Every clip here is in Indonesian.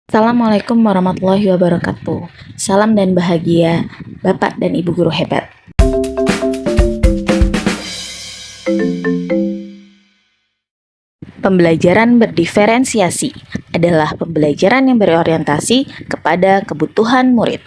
Assalamualaikum warahmatullahi wabarakatuh. Salam dan bahagia, Bapak dan Ibu guru hebat. Pembelajaran berdiferensiasi adalah pembelajaran yang berorientasi kepada kebutuhan murid.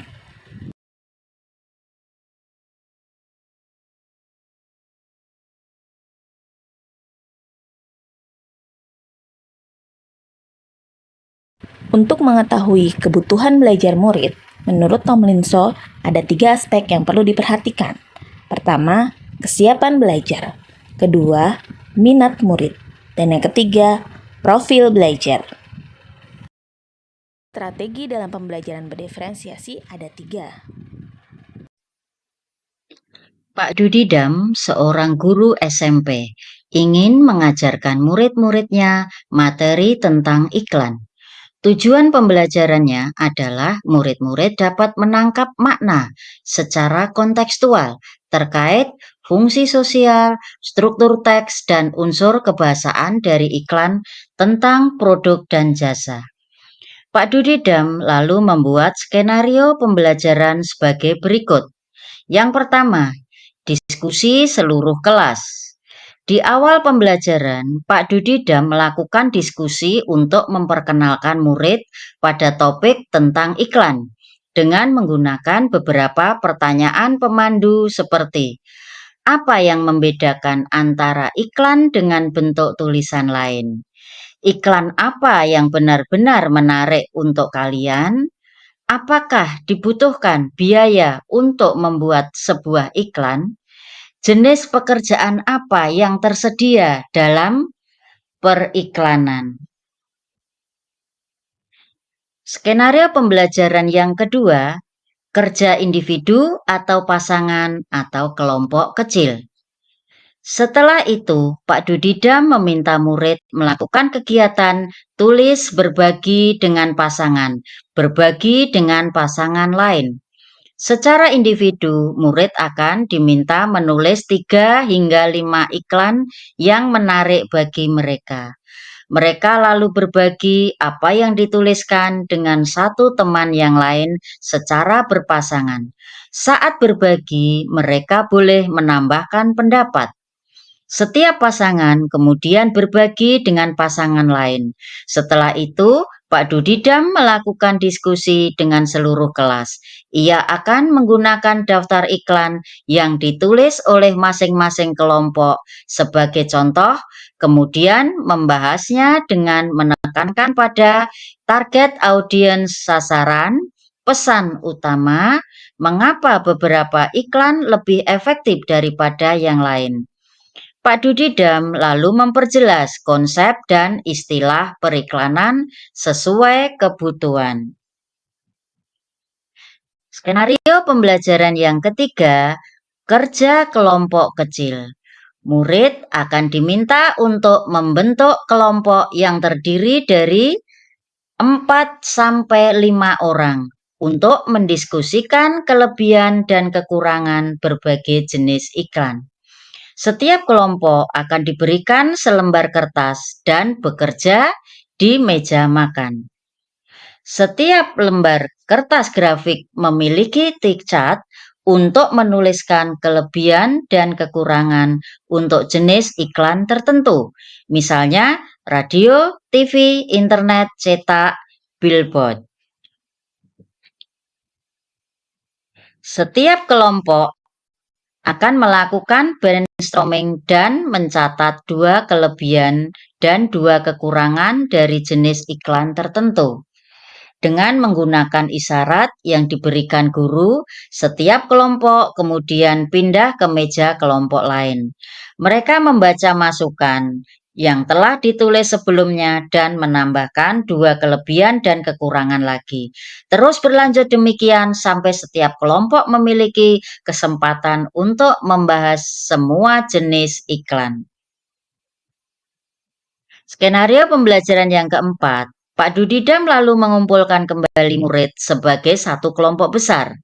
Untuk mengetahui kebutuhan belajar murid, menurut Tomlinson, ada 3 aspek yang perlu diperhatikan. Pertama, kesiapan belajar. Kedua, minat murid. Dan yang ketiga, profil belajar. Strategi dalam pembelajaran berdiferensiasi ada 3. Pak Dudidam, seorang guru SMP, ingin mengajarkan murid-muridnya materi tentang iklan. Tujuan pembelajarannya adalah murid-murid dapat menangkap makna secara kontekstual terkait fungsi sosial, struktur teks, dan unsur kebahasaan dari iklan tentang produk dan jasa. Pak Dudidam lalu membuat skenario pembelajaran sebagai berikut. Yang pertama, diskusi seluruh kelas. Di awal pembelajaran, Pak Dudidam melakukan diskusi untuk memperkenalkan murid pada topik tentang iklan dengan menggunakan beberapa pertanyaan pemandu seperti apa yang membedakan antara iklan dengan bentuk tulisan lain? Iklan apa yang benar-benar menarik untuk kalian? Apakah dibutuhkan biaya untuk membuat sebuah iklan? Jenis pekerjaan apa yang tersedia dalam periklanan? Skenario pembelajaran yang kedua, kerja individu atau pasangan atau kelompok kecil. Setelah itu, Pak Dudidam meminta murid melakukan kegiatan tulis berbagi dengan pasangan lain. Secara individu, murid akan diminta menulis 3 hingga 5 iklan yang menarik bagi mereka. Mereka lalu berbagi apa yang dituliskan dengan satu teman yang lain secara berpasangan. Saat berbagi, mereka boleh menambahkan pendapat. Setiap pasangan kemudian berbagi dengan pasangan lain. Setelah itu, Pak Dudidam melakukan diskusi dengan seluruh kelas. Ia akan menggunakan daftar iklan yang ditulis oleh masing-masing kelompok sebagai contoh, kemudian membahasnya dengan menekankan pada target audiens sasaran, pesan utama, mengapa beberapa iklan lebih efektif daripada yang lain. Pak Dudidam lalu memperjelas konsep dan istilah periklanan sesuai kebutuhan. Skenario pembelajaran yang ketiga, kerja kelompok kecil. Murid akan diminta untuk membentuk kelompok yang terdiri dari 4-5 orang untuk mendiskusikan kelebihan dan kekurangan berbagai jenis iklan. Setiap kelompok akan diberikan selembar kertas dan bekerja di meja makan. Setiap lembar kertas grafik memiliki tick chart untuk menuliskan kelebihan dan kekurangan untuk jenis iklan tertentu, misalnya radio, TV, internet, cetak, billboard. Setiap kelompok akan melakukan brainstorming dan mencatat 2 kelebihan dan 2 kekurangan dari jenis iklan tertentu. Dengan menggunakan isyarat yang diberikan guru, setiap kelompok kemudian pindah ke meja kelompok lain. Mereka membaca masukan yang telah ditulis sebelumnya dan menambahkan 2 kelebihan dan kekurangan lagi. Terus berlanjut demikian sampai setiap kelompok memiliki kesempatan untuk membahas semua jenis iklan. Skenario pembelajaran yang keempat, Pak Dudidam lalu mengumpulkan kembali murid sebagai satu kelompok besar.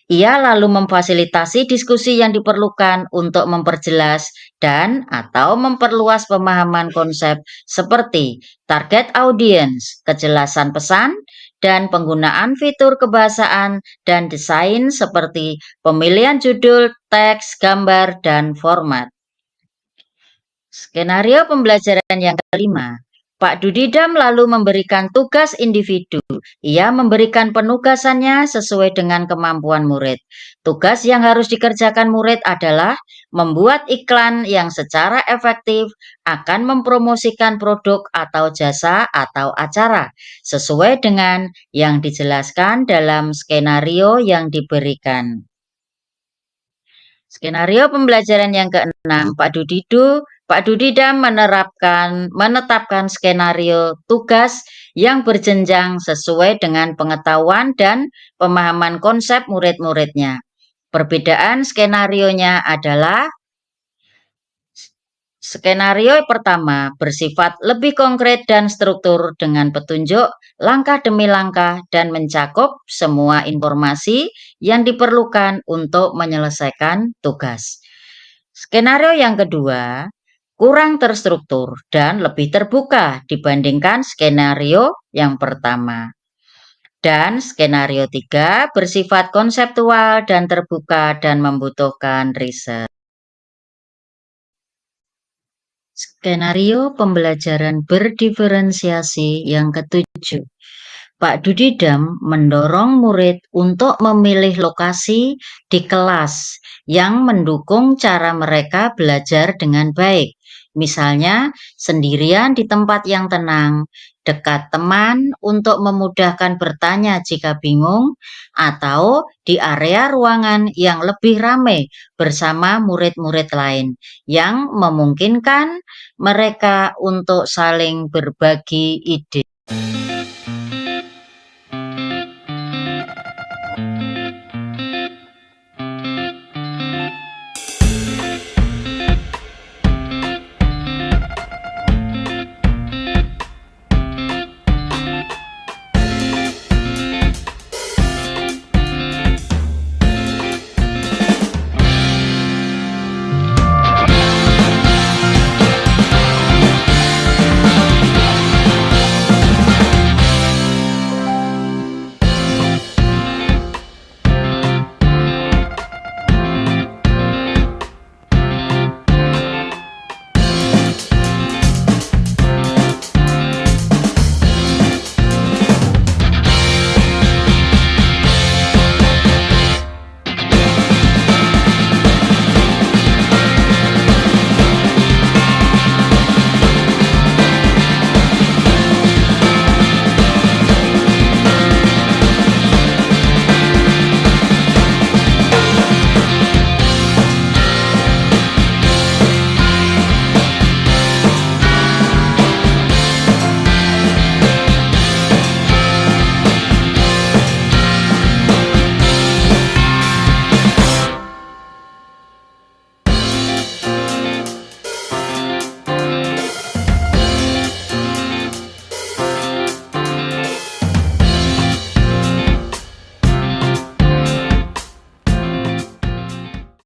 Ia lalu memfasilitasi diskusi yang diperlukan untuk memperjelas dan atau memperluas pemahaman konsep seperti target audiens, kejelasan pesan, dan penggunaan fitur kebahasaan dan desain seperti pemilihan judul, teks, gambar, dan format. Skenario pembelajaran yang kelima, Pak Dudidam lalu memberikan tugas individu. Ia memberikan penugasannya sesuai dengan kemampuan murid. Tugas yang harus dikerjakan murid adalah membuat iklan yang secara efektif akan mempromosikan produk atau jasa atau acara sesuai dengan yang dijelaskan dalam skenario yang diberikan. Skenario pembelajaran yang keenam, Pak Dudidam menetapkan skenario tugas yang berjenjang sesuai dengan pengetahuan dan pemahaman konsep murid-muridnya. Perbedaan skenarionya adalah skenario pertama bersifat lebih konkret dan struktur dengan petunjuk langkah demi langkah dan mencakup semua informasi yang diperlukan untuk menyelesaikan tugas. Skenario yang kedua kurang terstruktur dan lebih terbuka dibandingkan skenario yang pertama. Dan skenario 3 bersifat konseptual dan terbuka dan membutuhkan riset. Skenario pembelajaran berdiferensiasi yang ketujuh. Pak Dudidam mendorong murid untuk memilih lokasi di kelas yang mendukung cara mereka belajar dengan baik. Misalnya, sendirian di tempat yang tenang, dekat teman untuk memudahkan bertanya jika bingung, atau di area ruangan yang lebih ramai bersama murid-murid lain yang memungkinkan mereka untuk saling berbagi ide.